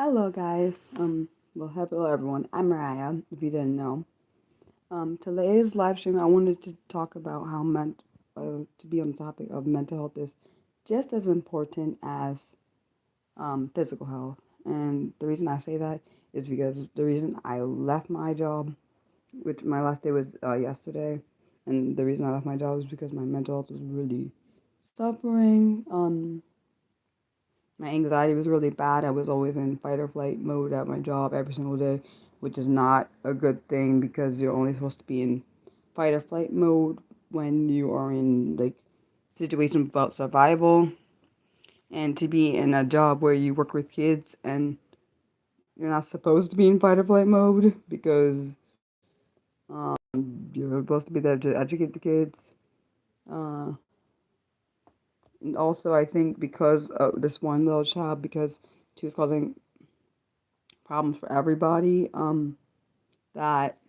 Hello, guys. Hello everyone. I'm Mariah. If you didn't know, today's live stream, I wanted to talk about how to be on the topic of mental health is just as important as physical health. And the reason I say that is because the reason I left my job, which my last day was yesterday, and the reason I left my job is because my mental health was really suffering. My anxiety was really bad. I was always in fight or flight mode at my job every single day, which is not a good thing because you're only supposed to be in fight or flight mode when you are in like situations about survival, and to be in a job where you work with kids and you're not supposed to be in fight or flight mode because you're supposed to be there to educate the kids. Uh, and also, I think because of this one little child, because she was causing problems for everybody, that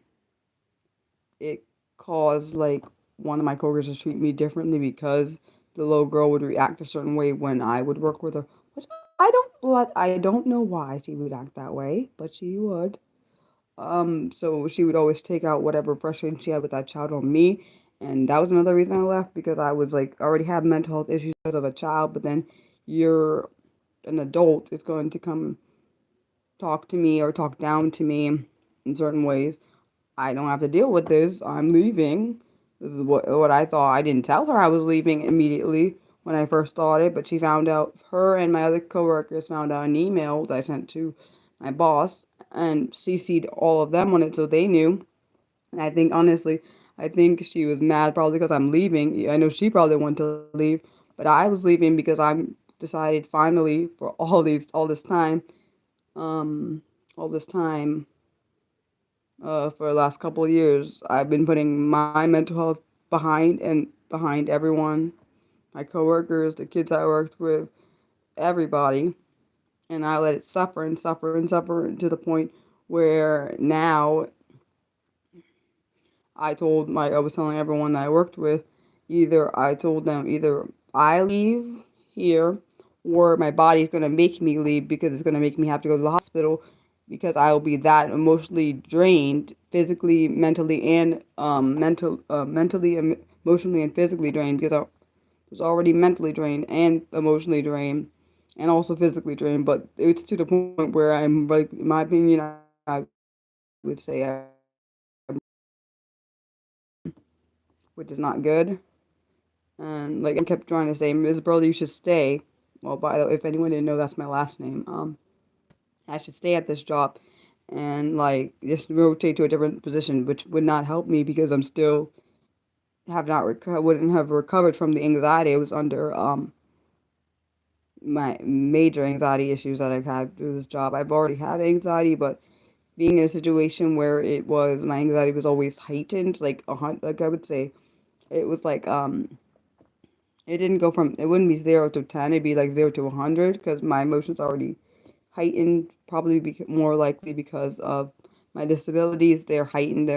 it caused like one of my coworkers to treat me differently because the little girl would react a certain way when I would work with her. Which I don't know why she would act that way, but she would. So she would always take out whatever frustration she had with that child on me, and that was another reason I left because I was like already have mental health issues because of a child, but then you're an adult is going to come talk to me or talk down to me in certain ways. I don't have to deal with this. I'm leaving. This is what I thought. I didn't tell her I was leaving immediately when I first started, but she found out. Her and my other coworkers found out an email that I sent to my boss and CC'd all of them on it so they knew. And I think honestly, I think she was mad probably because I'm leaving. I know she probably wanted to leave, but I was leaving because I'm decided finally for um all this time for the last couple of years. I've been putting my mental health behind everyone, my coworkers, the kids I worked with, everybody, and I let it suffer and suffer and suffer to the point where now I was telling everyone that I worked with, I told them either I leave here or my body's gonna make me leave because it's gonna make me have to go to the hospital because I will be that emotionally drained, physically, mentally, and emotionally, and physically drained because I was already mentally drained and emotionally drained and also physically drained. But it's to the point where I'm like, in my opinion, I would say I'm which is not good. And like everyone kept trying to say, Ms. Burley, you should stay. Well, by the way, if anyone didn't know, that's my last name. I should stay at this job and like just rotate to a different position, which would not help me because I'm still have not wouldn't have recovered from the anxiety I was under. My major anxiety issues that I've had through this job. I've already had anxiety, but being in a situation where it was my anxiety was always heightened, like I would say, it was like it didn't go from, it wouldn't be 0 to 10, it'd be like 0 to 100 because my emotions already heightened, probably more likely because of my disabilities. They're heightened.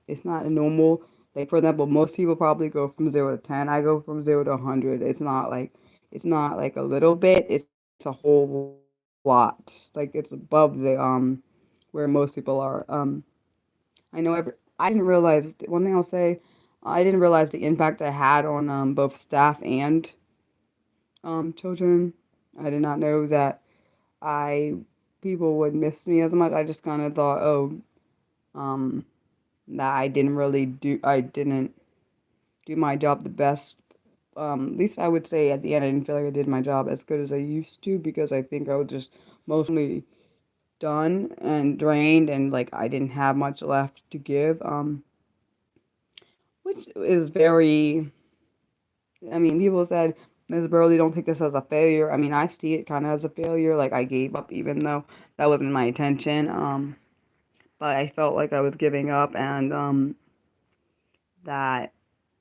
It's not a normal, like for example, most people probably go from 0 to 10. I go from 0 to 100. It's not like a little bit, it's a whole lot. Like it's above where most people are. I know I didn't realize, one thing I'll say, I didn't realize the impact I had on both staff and children. I did not know that I people would miss me as much. I just kind of thought, oh, um, that I didn't do my job the best. At least I would say at the end, I didn't feel like I did my job as good as I used to because I think I was just mostly done and drained and like I didn't have much left to give. Which is very, I mean, people said, Ms. Burley, don't take this as a failure. I mean, I see it kind of as a failure. Like, I gave up even though that wasn't my intention. But I felt like I was giving up and that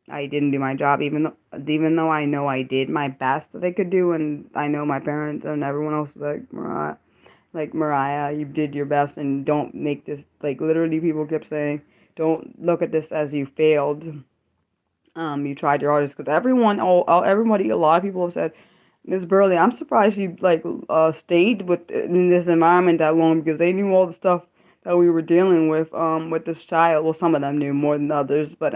I didn't do my job, even though I know I did my best that I could do. And I know my parents and everyone else was like, Mariah, you did your best and don't make this, like, literally people kept saying, don't look at this as you failed. You tried your hardest because everybody, a lot of people have said, Miss Burley, I'm surprised you like stayed with in this environment that long because they knew all the stuff that we were dealing with this child. Well, some of them knew more than others, but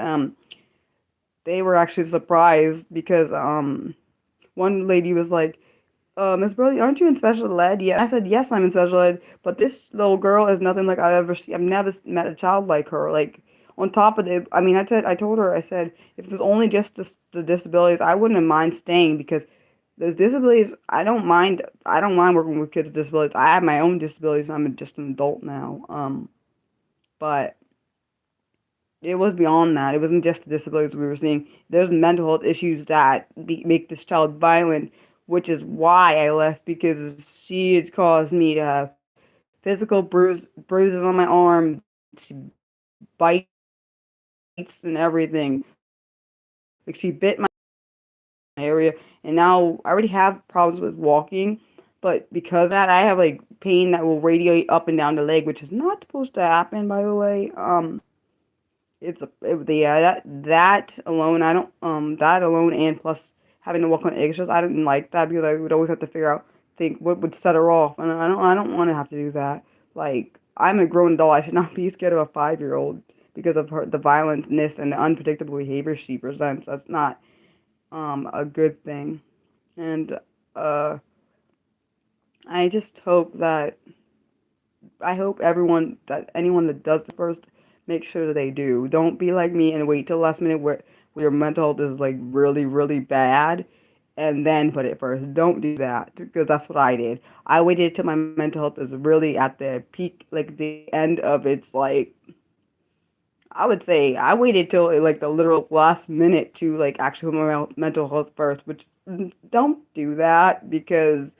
they were actually surprised because one lady was like, Miss Burley, aren't you in special ed? Yeah, I said yes, I'm in special ed, but this little girl is nothing like I've ever seen. I've never met a child like her. Like on top of it, I mean, I told her, I said if it was only just the disabilities, I wouldn't have mind staying because the disabilities, I don't mind working with kids with disabilities. I have my own disabilities. I'm just an adult now. But it was beyond that. It wasn't just the disabilities we were seeing. There's mental health issues that make this child violent, which is why I left because she had caused me to have physical bruises on my arm. She bites and everything. Like she bit my area, and now I already have problems with walking, but because of that, I have like pain that will radiate up and down the leg, which is not supposed to happen, by the way. Yeah, that alone, I don't that alone, and plus having to walk on eggshells, I didn't like that because I would always have to think what would set her off, and I don't want to have to do that. Like I'm a grown adult, I should not be scared of a 5-year-old because of the violentness and the unpredictable behavior she presents. That's not a good thing, and uh I just hope that I hope anyone that does it first, make sure that they do. Don't be like me and wait till the last minute where your mental health is like really, really bad and then put it first. Don't do that because that's what I did. I waited till my mental health is really at the peak, like the end of its like, I would say I waited till like the literal last minute to like actually put my mental health first, which don't do that because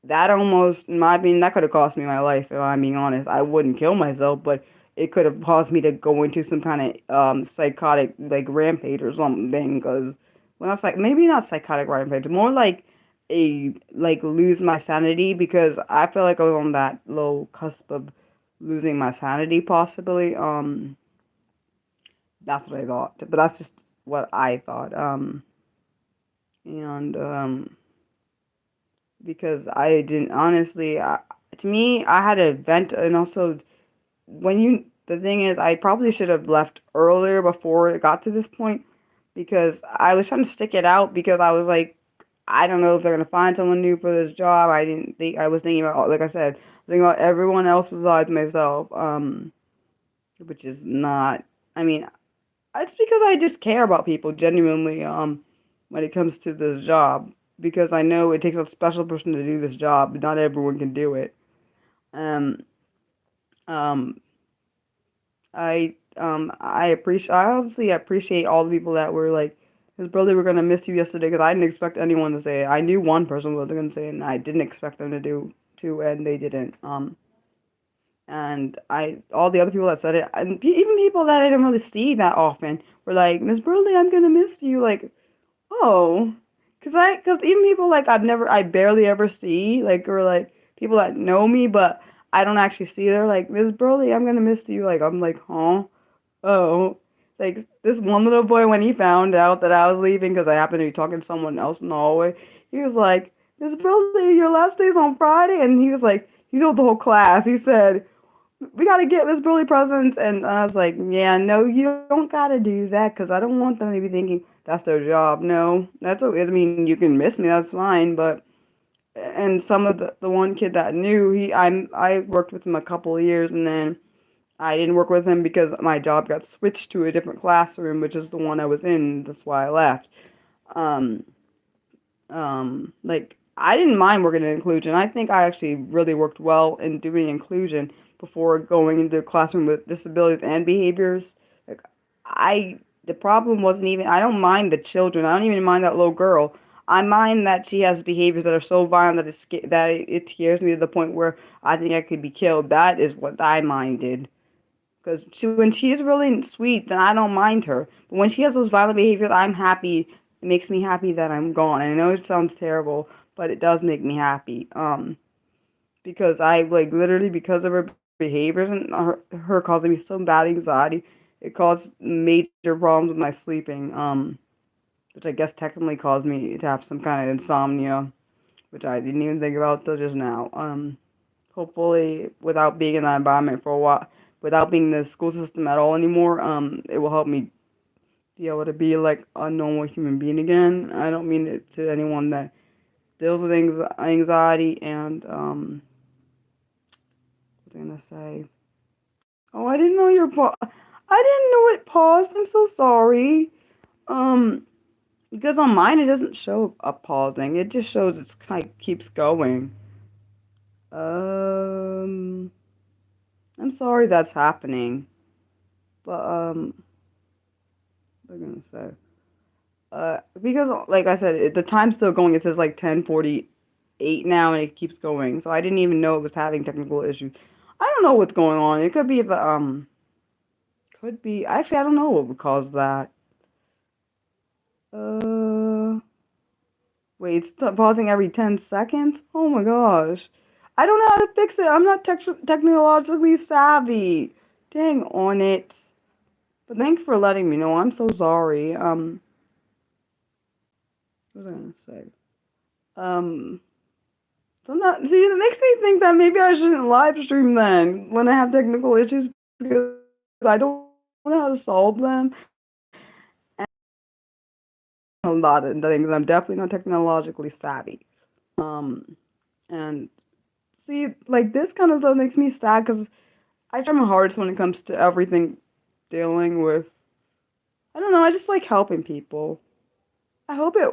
that almost, in my opinion, that could have cost me my life. If I'm being honest, I wouldn't kill myself, but it could have caused me to go into some kind of psychotic like rampage or something. Because when I was like, maybe not psychotic rampage, more like a like lose my sanity because I feel like I was on that low cusp of losing my sanity possibly. That's what I thought, but that's just what I thought. And because I didn't honestly. To me, I had a vent, and also the thing is, I probably should have left earlier before it got to this point, because I was trying to stick it out because I was like, I don't know if they're gonna find someone new for this job. I didn't think I was thinking about, like I said, thinking about everyone else besides myself. Which is not. I mean, it's because I just care about people genuinely. When it comes to this job, because I know it takes a special person to do this job. Not everyone can do it. Um, um, I honestly appreciate all the people that were like, his brother, we're gonna miss you yesterday, because I didn't expect anyone to say it. I knew one person was gonna say it, and I didn't expect them to do too, and they didn't. And all the other people that said it, and even people that I didn't really see that often, were like, Miss Burley, I'm gonna miss you. Like, oh, cause even people like I barely ever see, like, or like people that know me, but I don't actually see. They're like, Miss Burley, I'm gonna miss you. Like, I'm like, huh? Oh, like this one little boy, when he found out that I was leaving because I happened to be talking to someone else in the hallway, he was like, Miss Burley, your last day's on Friday, and he was like, he told the whole class. He said, we gotta get Miss Burley presents, and I was like, yeah, no, you don't gotta do that, because I don't want them to be thinking that's their job. No, that's okay. I mean, you can miss me, that's fine, but and some of the one kid that knew, I worked with him a couple of years, and then I didn't work with him because my job got switched to a different classroom, which is the one I was in. That's why I left. Um, like I didn't mind working in inclusion. I think I actually really worked well in doing inclusion before going into a classroom with disabilities and behaviors. Like I, the problem wasn't even. I don't mind the children. I don't even mind that little girl. I mind that she has behaviors that are so violent that it scares me to the point where I think I could be killed. That is what I minded. Because when she's really sweet, then I don't mind her. But when she has those violent behaviors, I'm happy. It makes me happy that I'm gone. And I know it sounds terrible, but it does make me happy. Because I like literally, because of her behaviors and her causing me so bad anxiety, it caused major problems with my sleeping. which I guess technically caused me to have some kind of insomnia, which I didn't even think about till just now. Hopefully, without being in that environment for a while, without being in the school system at all anymore, it will help me be able to be like a normal human being again. I don't mean it to anyone that deals with anxiety and what was I gonna say? Oh, I didn't know I didn't know it paused. I'm so sorry. Um, because on mine it doesn't show a pausing. It just shows it's kind of keeps going. Um, I'm sorry that's happening, but what am I gonna say? Because like I said, the time's still going. It says like 10:48 now, and it keeps going. So I didn't even know it was having technical issues. I don't know what's going on. It could be. Actually, I don't know what would cause that. Uh, Wait, it's pausing every 10 seconds? Oh my gosh. I don't know how to fix it. I'm not technologically savvy. Dang on it. But thanks for letting me know. I'm so sorry. What was I gonna say? Um, so not see. It makes me think that maybe I shouldn't live stream then when I have technical issues because I don't know how to solve them. A lot of things. I'm definitely not technologically savvy. Um, and see, like this kind of stuff makes me sad because I try my hardest when it comes to everything dealing with. I don't know. I just like helping people. I hope it.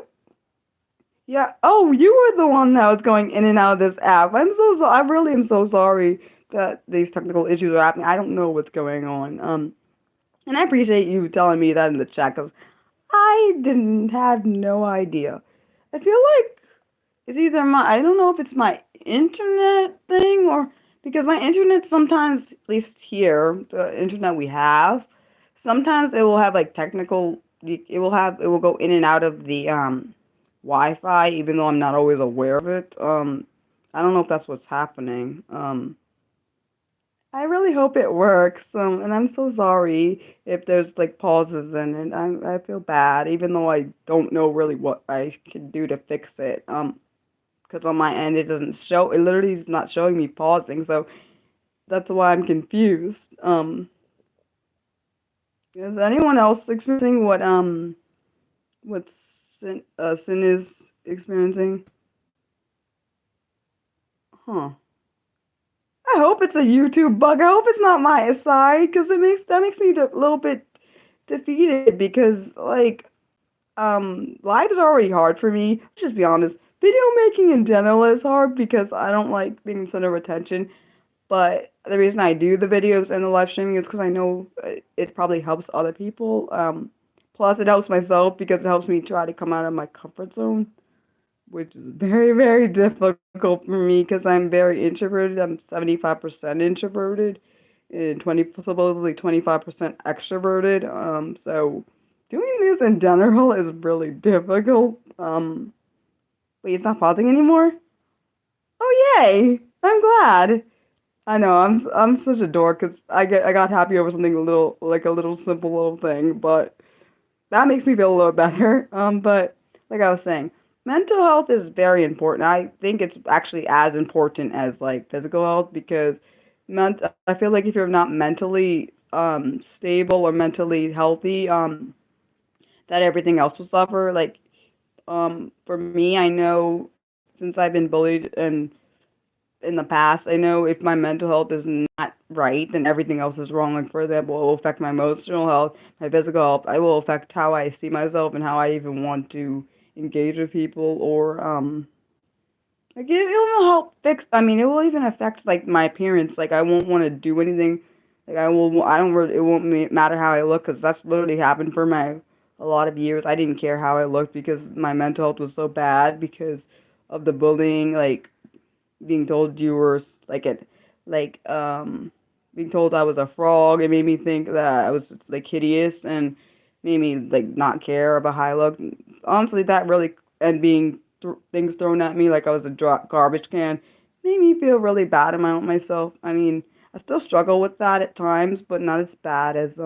Yeah. Oh, you were the one that was going in and out of this app. I really am so sorry that these technical issues are happening. I don't know what's going on. And I appreciate you telling me that in the chat because I didn't have no idea. I feel like it's either I don't know if it's my internet thing or because my internet sometimes, at least here, the internet we have, sometimes it will have like it will go in and out of the Wi-Fi, even though I'm not always aware of it. I don't know if that's what's happening. I really hope it works. And I'm so sorry if there's like pauses in it. I feel bad, even though I don't know really what I can do to fix it. Because on my end it doesn't show. It literally is not showing me pausing, so that's why I'm confused. Is anyone else experiencing what Sin is experiencing? Huh. I hope it's a YouTube bug. I hope it's not my side, because that makes me a little bit defeated. Because like live is already hard for me. Let's just be honest. Video making in general is hard because I don't like being the center of attention. But the reason I do the videos and the live streaming is because I know it probably helps other people. Plus, it helps myself because it helps me try to come out of my comfort zone, which is very, very difficult for me because I'm very introverted. I'm 75% introverted and supposedly 25% extroverted. So doing this in general is really difficult. Wait, it's not pausing anymore? Oh, yay! I'm glad. I know I'm such a dork because I got happy over something a little simple little thing, but that makes me feel a little better. But like I was saying, mental health is very important. I think it's actually as important as like physical health because I feel like if you're not mentally stable or mentally healthy, that everything else will suffer. Like for me, I know since I've been bullied and in the past, I know if my mental health is not right, then everything else is wrong. Like, for example, it will affect my emotional health, my physical health. It will affect how I see myself and how I even want to engage with people or, like, it will help fix, I mean, it will even affect, like, my appearance. Like, I won't want to do anything. Like, I don't really, it won't matter how I look because that's literally happened for a lot of years. I didn't care how I looked because my mental health was so bad because of the bullying, like, being told you were like like being told I was a frog. It made me think that I was like hideous and made me like not care about how I looked. Honestly, that really and being things thrown at me like I was a garbage can made me feel really bad about myself. I mean, I still struggle with that at times, but not as bad as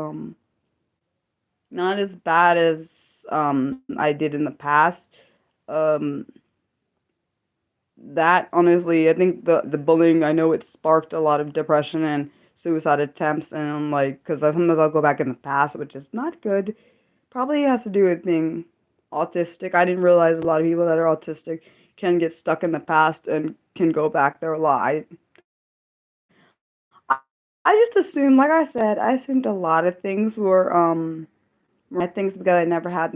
not as bad as I did in the past. Um, that honestly, I think the bullying, I know it sparked a lot of depression and suicide attempts, and I'm like, because sometimes I'll go back in the past, which is not good. Probably has to do with being autistic. I didn't realize a lot of people that are autistic can get stuck in the past and can go back there a lot. I just assumed, like I said, I assumed a lot of things were my things because I never had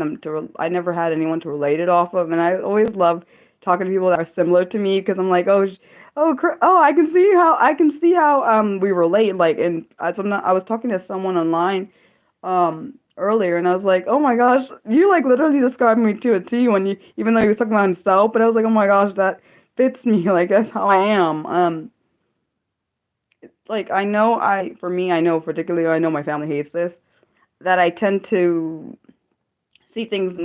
anyone to relate it off of, and I always love talking to people that are similar to me because I'm like, oh, I can see how we relate. Like, and I was talking to someone online earlier, and I was like, oh my gosh, you like literally described me to a T when you, even though he was talking about himself, but I was like, oh my gosh, that fits me. Like that's how I am. Like for me, I know particularly, I know my family hates this, that I tend to see things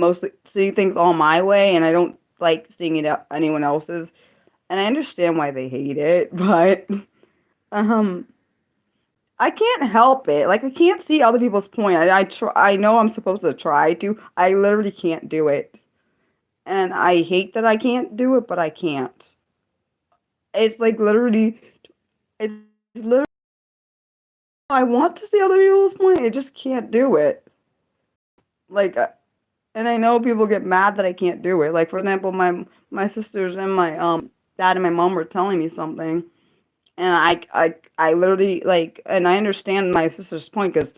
all my way, and I don't like seeing it anyone else's. And I understand why they hate it, but um, I can't help it. Like I can't see other people's point. I try. I know I'm supposed to try to. I literally can't do it, and I hate that I can't do it, but I can't. It's like literally. It's literally. I want to see other people's point. I just can't do it. Like and I know people get mad that I can't do it. Like for example, my sisters and my dad and my mom were telling me something, and I literally like, and I understand my sister's point because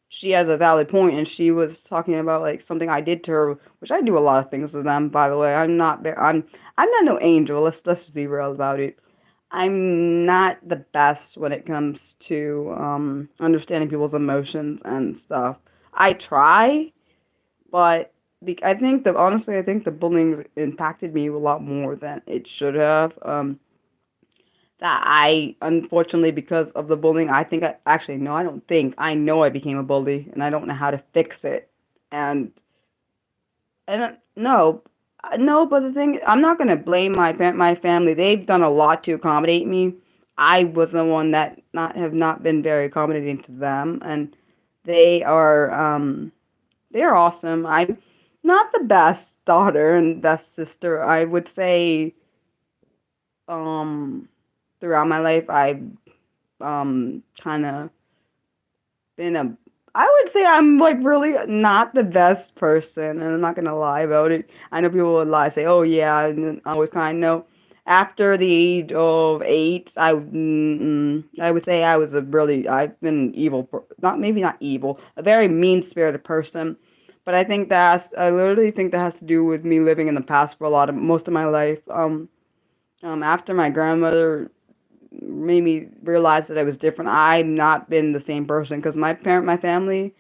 she has a valid point, and she was talking about like something I did to her, which I do a lot of things to them. By the way, I'm not no angel. Let's just be real about it. I'm not the best when it comes to understanding people's emotions and stuff. I try, but I think that honestly, I think the bullying impacted me a lot more than it should have. That I unfortunately, because of the bullying, I think I actually no, I don't think I know I became a bully, and I don't know how to fix it. And no, no, but the thing, I'm not gonna blame my family. They've done a lot to accommodate me. I was the one that not have not been very accommodating to them, and they are they are awesome. I'm not the best daughter and best sister. I would say um throughout my life I've kind of been a I would say I'm like really not the best person, and I'm not gonna lie about it. I know people would lie, say, "Oh yeah," and then I always kind of know. After the age of 8, I would say I've been an evil, not maybe not evil, a very mean spirited person. But I literally think that has to do with me living in the past for most of my life. After my grandmother made me realize that I was different. I've not been the same person because my family,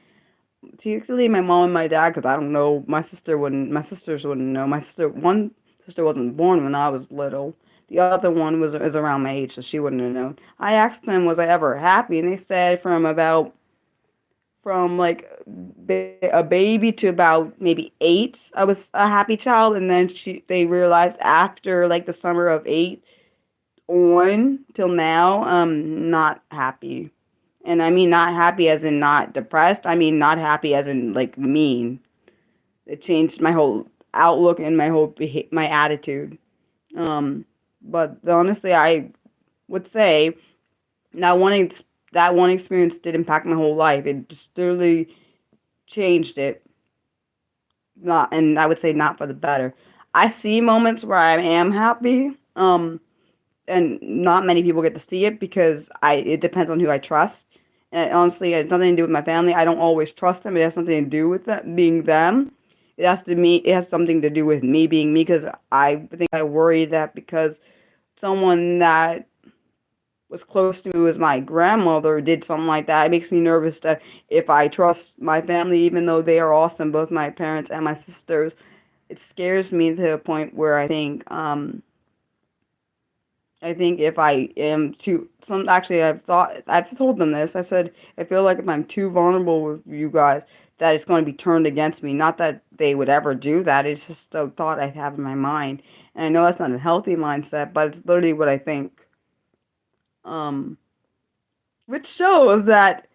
particularly my mom and my dad, because I don't know, my sisters wouldn't know. One sister wasn't born when I was little. The other one is around my age, so she wouldn't have known. I asked them, was I ever happy? And they said from like a baby to about maybe 8, I was a happy child, and then they realized after like the summer of 8 on till now, not happy. And I mean not happy as in not depressed. I mean not happy as in like mean. It changed my whole outlook and my attitude. Um, but honestly, I would say that that one experience did impact my whole life. It just literally changed it. Not, and I would say not for the better. I see moments where I am happy. And not many people get to see it because it depends on who I trust. And honestly, it has nothing to do with my family. I don't always trust them. It has something to do with that being them. It has something to do with me being me because I worry that because someone that was close to me was my grandmother did something like that. It makes me nervous that if I trust my family, even though they are awesome, both my parents and my sisters, it scares me to a point where I think if I am too, actually, I've told them this. I said, I feel like if I'm too vulnerable with you guys, that it's going to be turned against me. Not that they would ever do that. It's just a thought I have in my mind. And I know that's not a healthy mindset, but it's literally what I think. Um, which shows that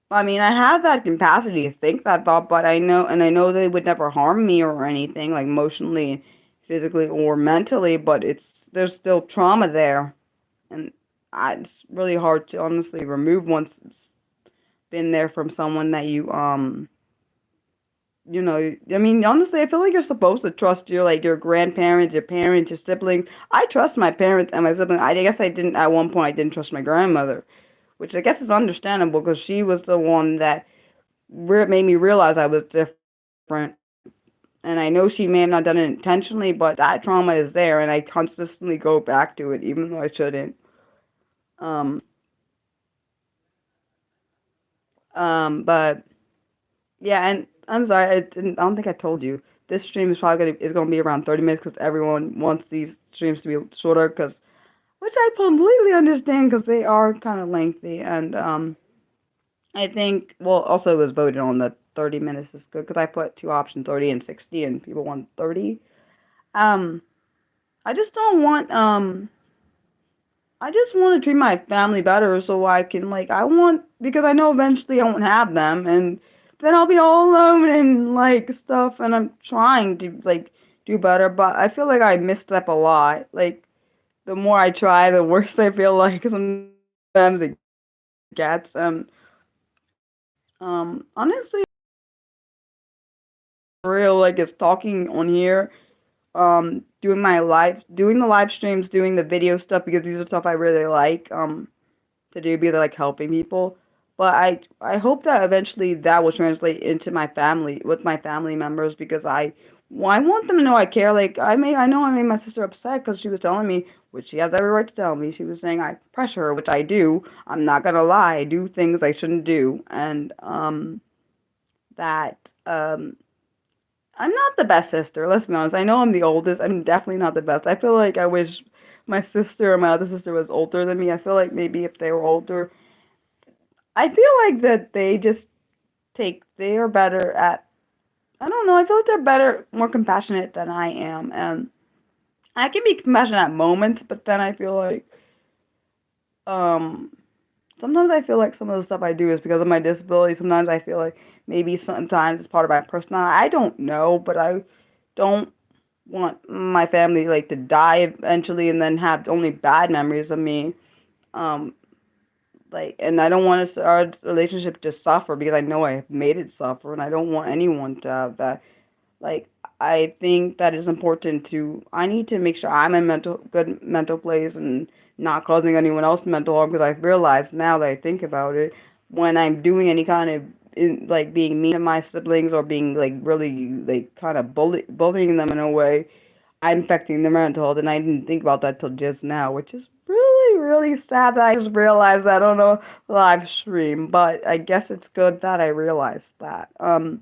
I mean, I have that capacity to think that thought, but I know they would never harm me or anything, like emotionally, physically, or mentally, but there's still trauma there. And it's really hard to honestly remove once it's been there from someone that I mean, honestly, I feel like you're supposed to trust your grandparents, your parents, your siblings. I trust my parents and my siblings. I guess I didn't at one point. I didn't trust my grandmother, which I guess is understandable because she was the one that made me realize I was different. And I know she may have not done it intentionally, but that trauma is there, and I consistently go back to it, even though I shouldn't. Um, but yeah, and I'm sorry, I don't think I told you. This stream is gonna be around 30 minutes because everyone wants these streams to be shorter, which I completely understand because they are kind of lengthy, and I think well also it was voted on that 30 minutes is good because I put two options, 30 and 60, and people want 30. Um, I just don't want I just want to treat my family better so I can I want because I know eventually I won't have them and then I'll be all alone and stuff and I'm trying to do better but I feel like I misstep a lot. Like the more I try the worse I feel like sometimes it gets honestly real it's talking on here doing the live streams doing the video stuff because these are stuff I really like to do because I like helping people. But I hope that eventually that will translate into my family with my family members because I want them to know I care. Like I know I made my sister upset because she was telling me, which she has every right to tell me. She was saying I pressure her, which I do. I'm not gonna lie, I do things I shouldn't do, and that I'm not the best sister. Let's be honest. I know I'm the oldest. I'm definitely not the best. I feel like I wish my sister or my other sister was older than me. I feel like maybe if they were older, I feel like that they are better at I don't know, I feel like they're better more compassionate than I am and I can be compassionate at moments, but then I feel like um sometimes I feel like some of the stuff I do is because of my disability. Sometimes I feel like maybe sometimes it's part of my personality. I don't know, but I don't want my family to die eventually and then have only bad memories of me. Um and I don't want our relationship to suffer because I know I have made it suffer and I don't want anyone to have that. Like I think that it's important to I need to make sure I'm in good mental place and not causing anyone else mental harm because I've realized now that I think about it when I'm doing any kind of being mean to my siblings or being really kind of bullying them in a way I'm affecting their mental health, and I didn't think about that till just now, which is really, really sad that I just realized that on a live stream. But I guess it's good that I realized that. Um,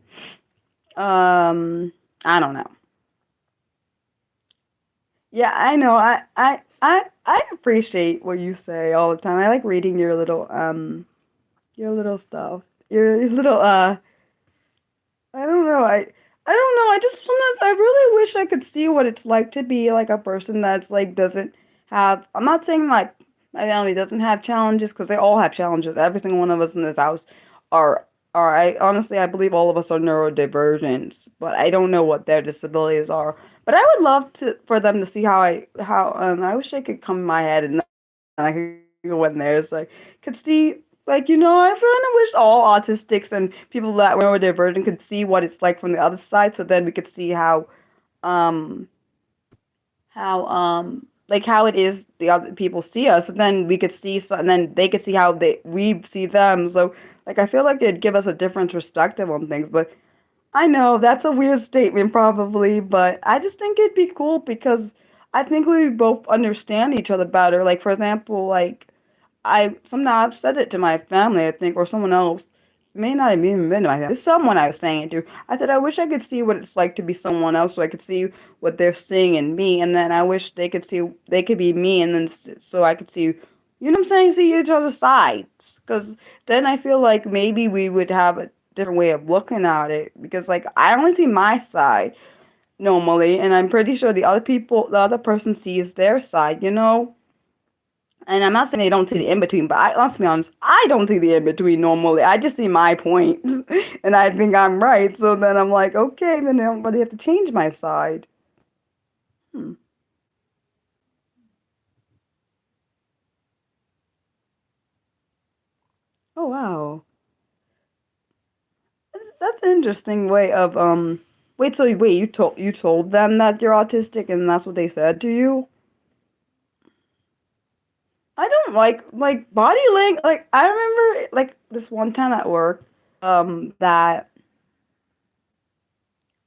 I don't know. Yeah, I know. I appreciate what you say all the time. I like reading your little stuff. Your little I don't know. I don't know. I just sometimes I really wish I could see what it's like to be a person that's doesn't have. I'm not saying my family doesn't have challenges because they all have challenges. Every single one of us in this house are I honestly I believe all of us are neurodivergents, but I don't know what their disabilities are. But I would love for them to see how I wish I could come in my head and I could go in there. So I could see, I kind of wish all autistics and people that were neurodivergent could see what it's like from the other side. So then we could see um, how it is the other people see us. And then we could see, and then they could see how we see them. So I feel like it'd give us a different perspective on things. But I know that's a weird statement, probably, but I just think it'd be cool because I think we both understand each other better. Like, for example, I somehow I've said it to my family, I think, or someone else. It may not have even been to my family. It's someone I was saying it to. I said, I wish I could see what it's like to be someone else so I could see what they're seeing in me. And then I wish they could be me. And then so I could see, you know what I'm saying? See each other's sides. Because then I feel like maybe we would have a different way of looking at it. Because, I only see my side normally. And I'm pretty sure the other person sees their side, you know? And I'm not saying they don't see the in between, but let's be honest, I don't see the in between normally. I just see my points, and I think I'm right. So then I'm like, okay, then I don't really have to change my side. Hmm. Oh wow, that's an interesting way of Wait, so wait, you told them that you're autistic, and that's what they said to you? I don't like body language. Like I remember like this one time at work, that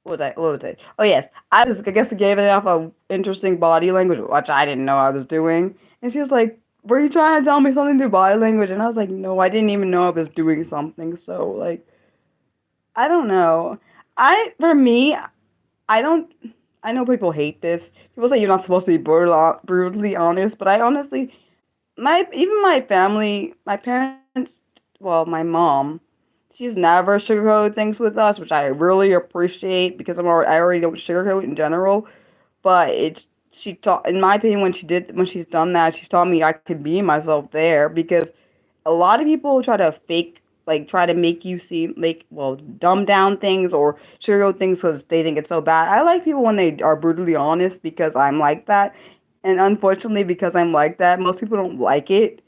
what was I? Oh yes, I guess gave it off a interesting body language, which I didn't know I was doing. And she was like, "Were you trying to tell me something through body language?" And I was like, "No, I didn't even know I was doing something." So like, I don't know. For me, I don't. I know people hate this. People say you're not supposed to be brutally honest, but I honestly, even my family, my parents, well, my mom, she's never sugarcoated things with us, which I really appreciate because I already don't sugarcoat in general. But it's she taught, in my opinion, when she's done that, she's taught me I could be myself there because a lot of people try to fake, like try to make you see, dumb down things or sugarcoat things because they think it's so bad. I like people when they are brutally honest because I'm like that, and unfortunately, because I'm like that, most people don't like it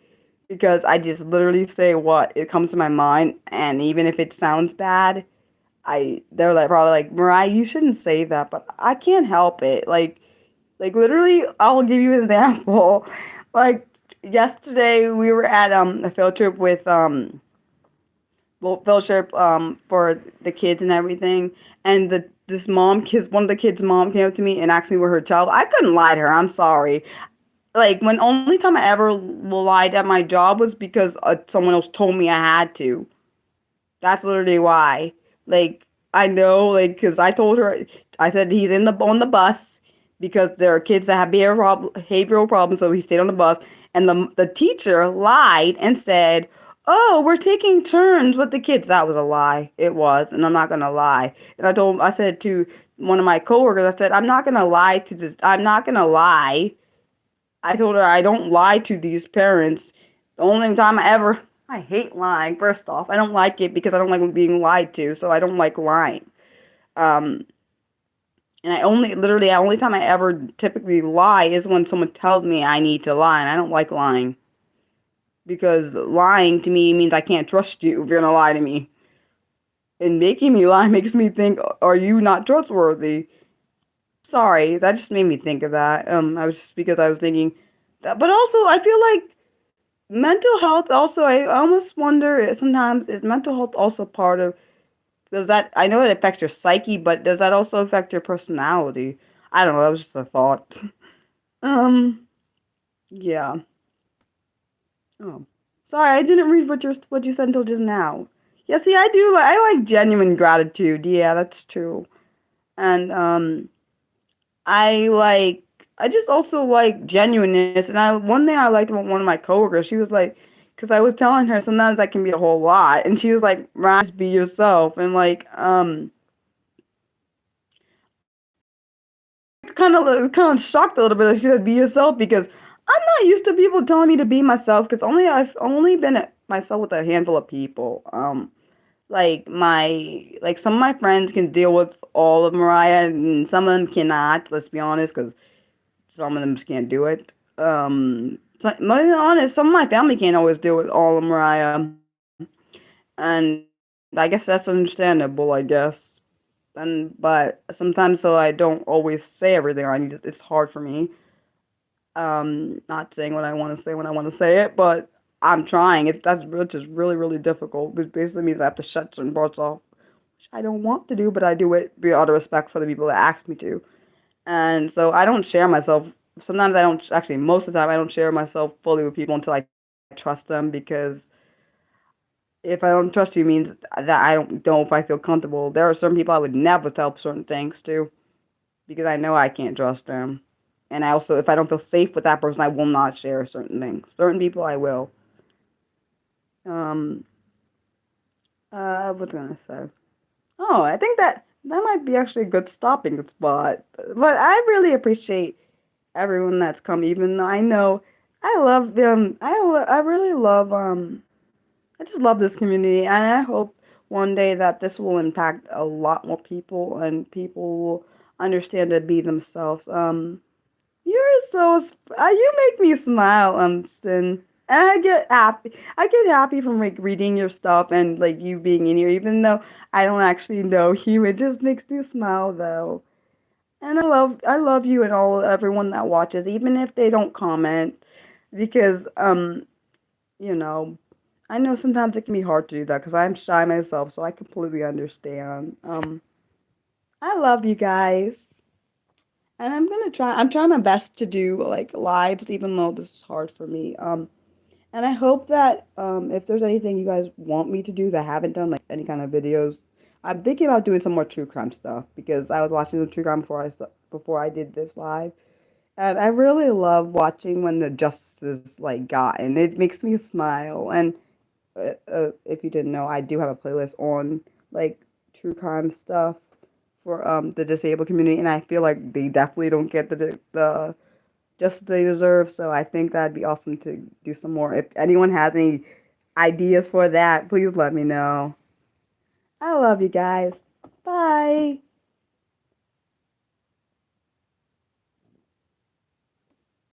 because I just literally say what it comes to my mind, and even if it sounds bad, they're like probably like, Mariah, you shouldn't say that, but I can't help it. Like literally, I'll give you an example. Like yesterday, we were at a field trip with field trip for the kids and everything, and one of the kids' mom came up to me and asked me where her child. I couldn't lie to her. I'm sorry. Like when only time I ever lied at my job was because someone else told me I had to. That's literally why. Like I know, like, because I told her, I said he's on the bus because there are kids that have behavioral problems, so he stayed on the bus. And the teacher lied and said, "Oh, we're taking turns with the kids." That was a lie. It was, and I'm not gonna lie. And I said to one of my coworkers, I said, I'm not gonna lie. I told her I don't lie to these parents. The only time I hate lying. First off, I don't like it because I don't like being lied to, so I don't like lying. Um, and the only time I ever typically lie is when someone tells me I need to lie, and I don't like lying because lying to me means I can't trust you if you're gonna lie to me. And making me lie makes me think, are you not trustworthy? Sorry, that just made me think of that. I was just because I was thinking that, but also I feel like mental health also, I almost wonder sometimes, is mental health also part of, does that, I know it affects your psyche, but does that also affect your personality? I don't know, that was just a thought. Um, yeah. Oh. Sorry, I didn't read what you said until just now. Yeah, see, I like genuine gratitude. Yeah, that's true. And I like I just also like genuineness. And I one thing I liked about one of my coworkers, she was like, because I was telling her sometimes I can be a whole lot, and she was like, "Ryan, just be yourself." And like kind of shocked a little bit that she said be yourself because I'm not used to people telling me to be myself because I've only been myself with a handful of people. Like some of my friends can deal with all of Mariah, and some of them cannot. Let's be honest, because some of them just can't do it. To be honest, some of my family can't always deal with all of Mariah, and I guess that's understandable. I guess, and but sometimes so I don't always say everything I need. It's hard for me. Not saying what I want to say when I want to say it, but I'm trying. Which is really really difficult. Which basically means I have to shut certain parts off, which I don't want to do, but I do it out of respect for the people that asked me to. And so I don't share myself. Sometimes I don't, actually, most of the time, I don't share myself fully with people until I trust them because if I don't trust you means that I don't know if I feel comfortable. There are certain people I would never tell certain things to because I know I can't trust them. And I also, if I don't feel safe with that person, I will not share certain things. Certain people I will. Um, what's I gonna say? Oh, I think that might be actually a good stopping spot. But I really appreciate everyone that's come, even though I know I love them. I really love I just love this community, and I hope one day that this will impact a lot more people, and people will understand to be themselves. You're you make me smile, Stin. And I get happy. I get happy from like reading your stuff and like you being in here, even though I don't actually know you. It just makes me smile though. And I love you and everyone that watches, even if they don't comment, because you know, I know sometimes it can be hard to do that because I'm shy myself, so I completely understand. I love you guys. And I'm trying my best to do like lives, even though this is hard for me. And I hope that if there's anything you guys want me to do that I haven't done, like any kind of videos, I'm thinking about doing some more true crime stuff because I was watching the true crime before I did this live, and I really love watching when the justice like got, and it makes me smile. And if you didn't know, I do have a playlist on like true crime stuff for the disabled community, and I feel like they definitely don't get the justice they deserve. So I think that'd be awesome to do some more. If anyone has any ideas for that, please let me know. I love you guys. Bye.